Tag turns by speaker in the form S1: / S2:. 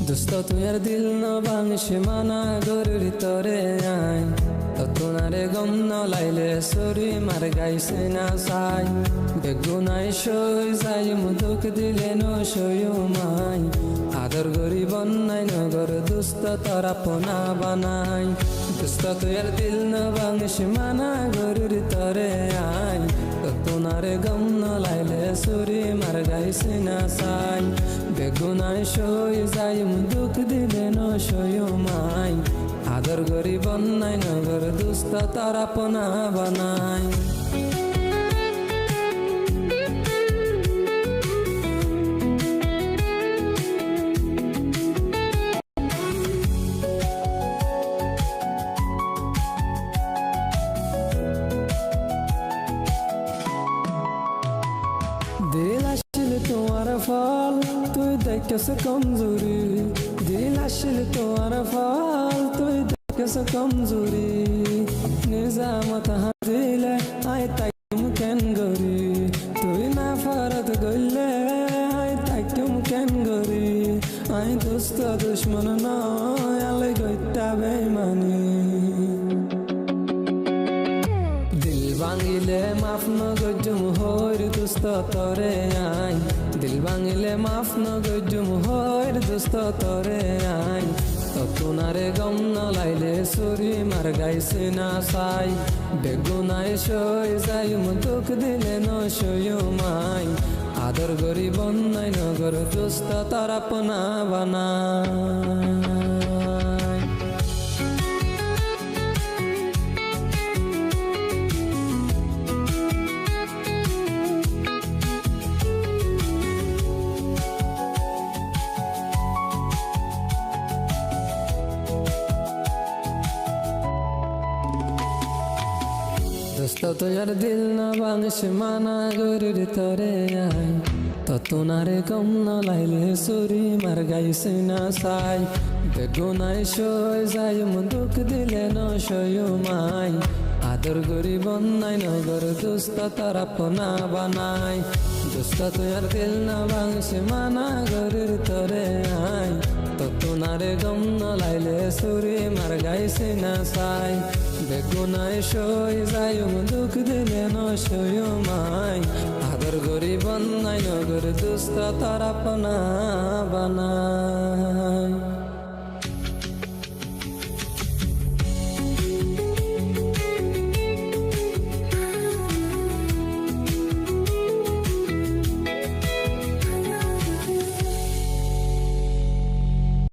S1: দোস্ত তুই আর দিল ন ভাঙছে মানা গরুর তরে আই তোমারে গম ন লাইলে সরি মার গাইছে না সাই বেগুনাই সই যাই মুদুক দিলে ন সয়ু মাই আদর গরি বন্যাই নগর দুস্ত তোরা পোনা বানাই দুস্ত তুই আর দিল ন ভাঙছে মানা গরুর তরে আই তোমারে গম ন লাইলে সরি মার গাইছে না সাই বেগুনাই সই যাই মুদুক দিলে ন সয়ু মাই আদর গরি বন্যাই নগর দুস্ত তারা পোনা বানাই দিল আসিল তোমার ফল তুই দেখেছ কমজোরি দিল আসিল তোমার ফল তুই দেখেছ কমজোরি নিজামত হাজিলে আই তাইম কেন গরি তুই না ফরত গইলে আই তাইম কেন গরি আই দোস্ত দুশ্মন নয় আলে গইতা বেমানি দিল ভাঙিলে মাফ ন গজুম হইর দুস্ত তরে আই দিল ভাঙিলে মাফ ন গজুম হইর দুস্ত তরে আই তোমারে গম ন লাইলে সরি মার গাইছে না সাই বেগুনাই সই যাই মুদুক দিলে ন সয়ু মাই আদর গরি বন্যাই নগর দুস্ত তারা পোনা বানাই দোস্ত তোর দিল না ভাঙছে মানা গরুর তরে আই তোমারে গম ন লাইলে সরি মার গাইছে না সাই বেগুনাই সই যাই মুদুক দিলে ন সয়ু মাই আদর গরি বন্যাই নগর দুস্ত তারা পোনা বানাই দোস্ত তোর দিল না ভাঙছে মানা গরুর তরে আই তোমারে গম ন লাইলে সরি মার গাইছে না সাই বেগুনাই সই যাই মুদুক দিলে ন সয়ু মাই আদর গরি বন্যাই নগর দুস্ত তারা পোনা বানাই